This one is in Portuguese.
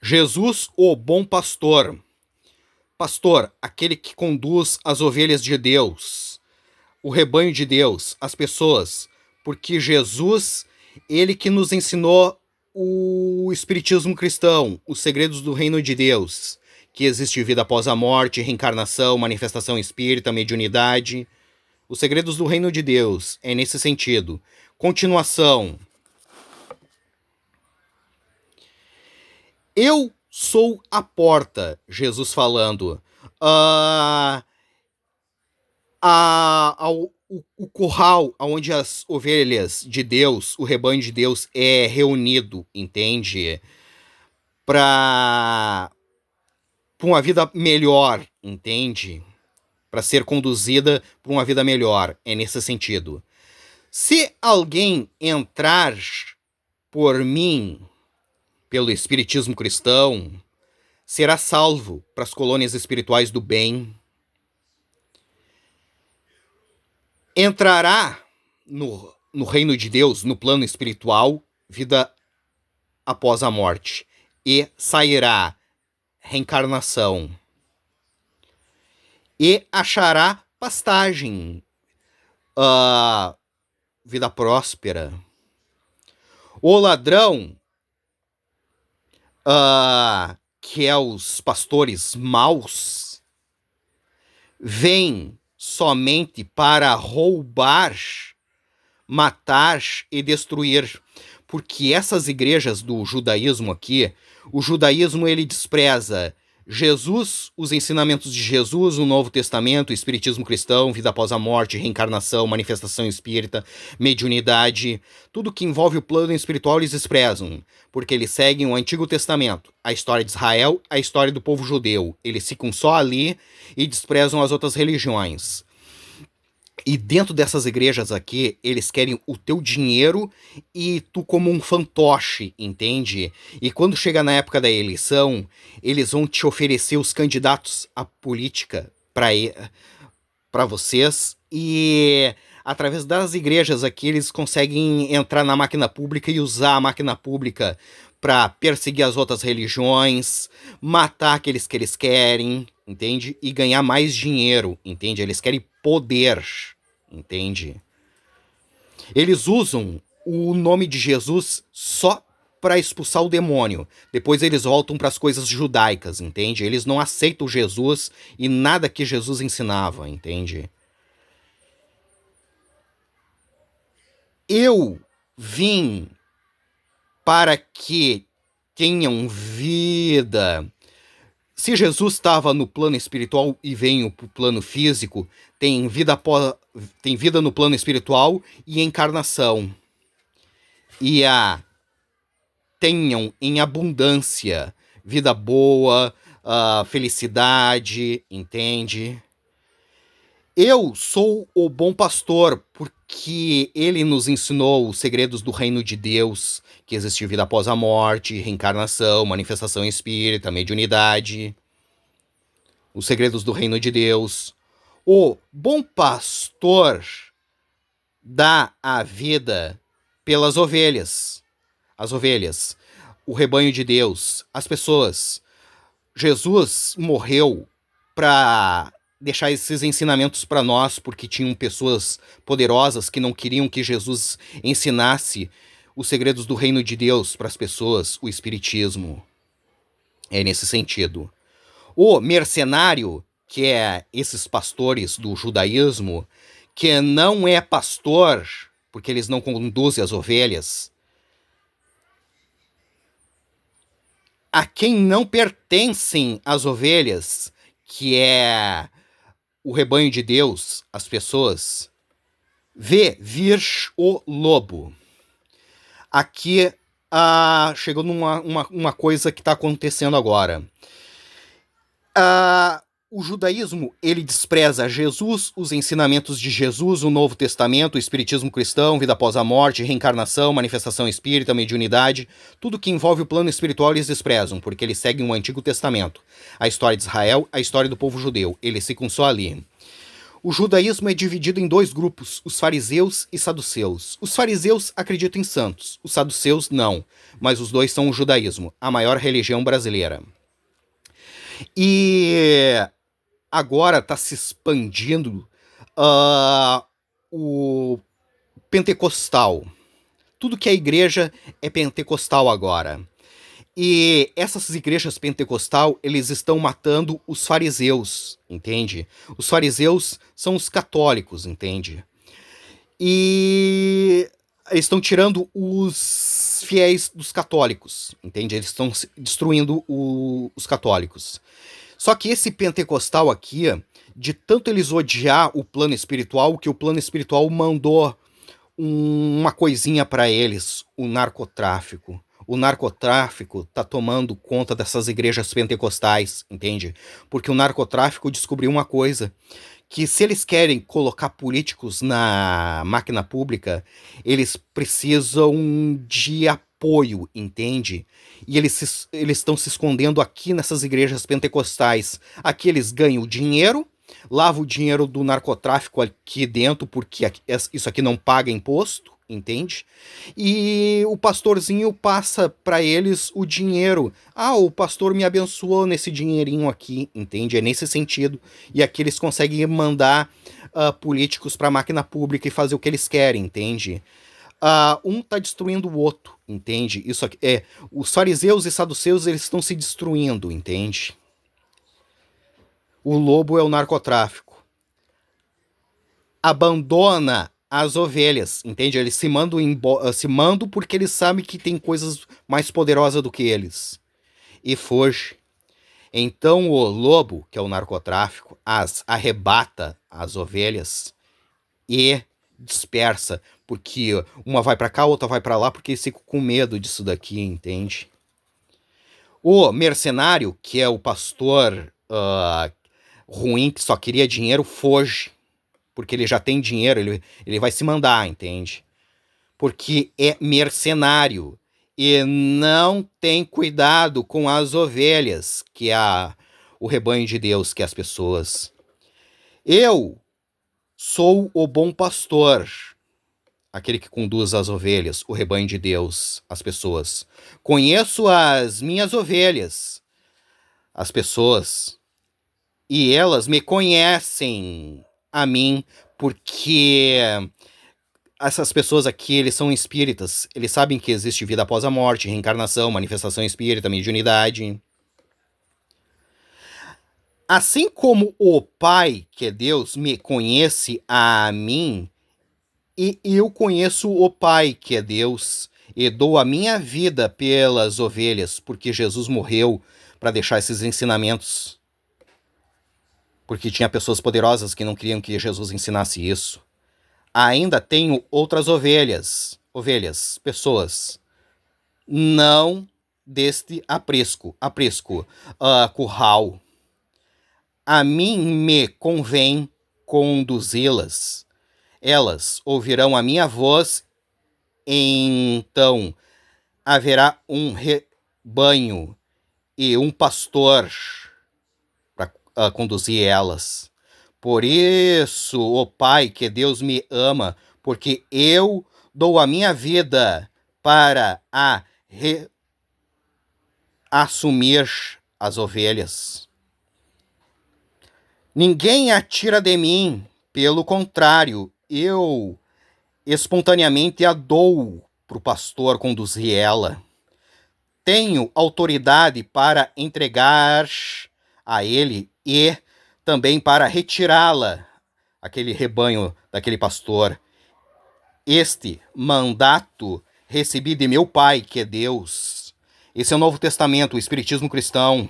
Jesus, o bom pastor. Pastor, aquele que conduz as ovelhas de Deus, o rebanho de Deus, as pessoas, porque Jesus, ele que nos ensinou o espiritismo cristão, os segredos do reino de Deus, que existe vida após a morte, reencarnação, manifestação espírita, mediunidade. Os segredos do reino de Deus, é nesse sentido. Continuação. Eu sou a porta, Jesus falando. O curral onde as ovelhas de Deus, o rebanho de Deus é reunido, entende? Para uma vida melhor, entende? Para ser conduzida para uma vida melhor, é nesse sentido. Se alguém entrar por mim, pelo espiritismo cristão, será salvo para as colônias espirituais do bem. Entrará no reino de Deus, no plano espiritual, vida após a morte. E sairá reencarnação. E achará pastagem, vida próspera. O ladrão, que é os pastores maus, vem somente para roubar, matar e destruir. Porque essas igrejas do judaísmo aqui, o judaísmo ele despreza Jesus, os ensinamentos de Jesus, o Novo Testamento, o espiritismo cristão, vida após a morte, reencarnação, manifestação espírita, mediunidade, tudo que envolve o plano espiritual eles desprezam, porque eles seguem o Antigo Testamento, a história de Israel, a história do povo judeu. Eles ficam só ali e desprezam as outras religiões. E dentro dessas igrejas aqui, eles querem o teu dinheiro e tu como um fantoche, entende? E quando chega na época da eleição, eles vão te oferecer os candidatos à política para vocês. E através das igrejas aqui, eles conseguem entrar na máquina pública e usar a máquina pública para perseguir as outras religiões, matar aqueles que eles querem, entende? E ganhar mais dinheiro, entende? Eles querem poder, entende? Eles usam o nome de Jesus só para expulsar o demônio. Depois eles voltam para as coisas judaicas, entende? Eles não aceitam Jesus e nada que Jesus ensinava, entende? Eu vim para que tenham vida. Se Jesus estava no plano espiritual e veio para o plano físico, tem vida no plano espiritual e encarnação. E tenham em abundância vida boa, felicidade, entende? Eu sou o bom pastor porque ele nos ensinou os segredos do reino de Deus, que existe vida após a morte, reencarnação, manifestação espírita, mediunidade, os segredos do reino de Deus. O bom pastor dá a vida pelas ovelhas, as ovelhas, o rebanho de Deus, as pessoas. Jesus morreu para deixar esses ensinamentos para nós, porque tinham pessoas poderosas que não queriam que Jesus ensinasse os segredos do reino de Deus para as pessoas, o espiritismo. É nesse sentido. O mercenário, que é esses pastores do judaísmo, que não é pastor, porque eles não conduzem as ovelhas, a quem não pertencem as ovelhas, que é o rebanho de Deus, as pessoas, vê vir o lobo. Aqui chegou numa coisa que está acontecendo agora. O judaísmo, ele despreza Jesus, os ensinamentos de Jesus, o Novo Testamento, o espiritismo cristão, vida após a morte, reencarnação, manifestação espírita, mediunidade, tudo que envolve o plano espiritual eles desprezam, porque eles seguem o Antigo Testamento, a história de Israel, a história do povo judeu, eles ficam só ali. O judaísmo é dividido em dois grupos, os fariseus e saduceus. Os fariseus acreditam em santos, os saduceus não, mas os dois são o judaísmo, a maior religião brasileira. E agora está se expandindo o pentecostal. Tudo que é igreja é pentecostal agora. E essas igrejas pentecostal, eles estão matando os fariseus, entende? Os fariseus são os católicos, entende? E eles estão tirando os fiéis dos católicos, entende? Eles estão destruindo os católicos. Só que esse pentecostal aqui, de tanto eles odiar o plano espiritual, que o plano espiritual mandou uma coisinha para eles, o narcotráfico. O narcotráfico tá tomando conta dessas igrejas pentecostais, entende? Porque o narcotráfico descobriu uma coisa, que se eles querem colocar políticos na máquina pública, eles precisam de apoio, entende? E eles estão se escondendo aqui nessas igrejas pentecostais. Aqui eles ganham dinheiro, lava o dinheiro do narcotráfico aqui dentro, porque isso aqui não paga imposto, entende? E o pastorzinho passa para eles o dinheiro. Ah, o pastor me abençoou nesse dinheirinho aqui, entende? É nesse sentido. E aqui eles conseguem mandar políticos para a máquina pública e fazer o que eles querem, entende? Um tá destruindo o outro, entende? Isso aqui os fariseus e saduceus, eles estão se destruindo, entende? O lobo é o narcotráfico. Abandona as ovelhas, entende? Eles se mandam porque eles sabem que tem coisas mais poderosas do que eles. E foge. Então o lobo, que é o narcotráfico, arrebata as ovelhas e dispersa, porque uma vai para cá, outra vai para lá, porque eles ficam com medo disso daqui, entende? O mercenário, que é o pastor ruim, que só queria dinheiro, foge. Porque ele já tem dinheiro, ele vai se mandar, entende? Porque é mercenário e não tem cuidado com as ovelhas, que é o rebanho de Deus, que é as pessoas. Eu sou o bom pastor, aquele que conduz as ovelhas, o rebanho de Deus, as pessoas. Conheço as minhas ovelhas, as pessoas, e elas me conhecem a mim, porque essas pessoas aqui, eles são espíritas, eles sabem que existe vida após a morte, reencarnação, manifestação espírita, mediunidade. Assim como o Pai, que é Deus, me conhece a mim, e eu conheço o Pai, que é Deus, e dou a minha vida pelas ovelhas, porque Jesus morreu para deixar esses ensinamentos. Porque tinha pessoas poderosas que não queriam que Jesus ensinasse isso. Ainda tenho outras ovelhas, pessoas. Não deste aprisco, curral. A mim me convém conduzi-las. Elas ouvirão a minha voz, então haverá um rebanho e um pastor para conduzir elas. Por isso, ó Pai, que Deus me ama, porque eu dou a minha vida para assumir as ovelhas. Ninguém a tira de mim, pelo contrário, eu espontaneamente a dou para o pastor conduzir ela. Tenho autoridade para entregar a ele e também para retirá-la, aquele rebanho daquele pastor. Este mandato recebi de meu Pai, que é Deus. Esse é o Novo Testamento, o Espiritismo cristão.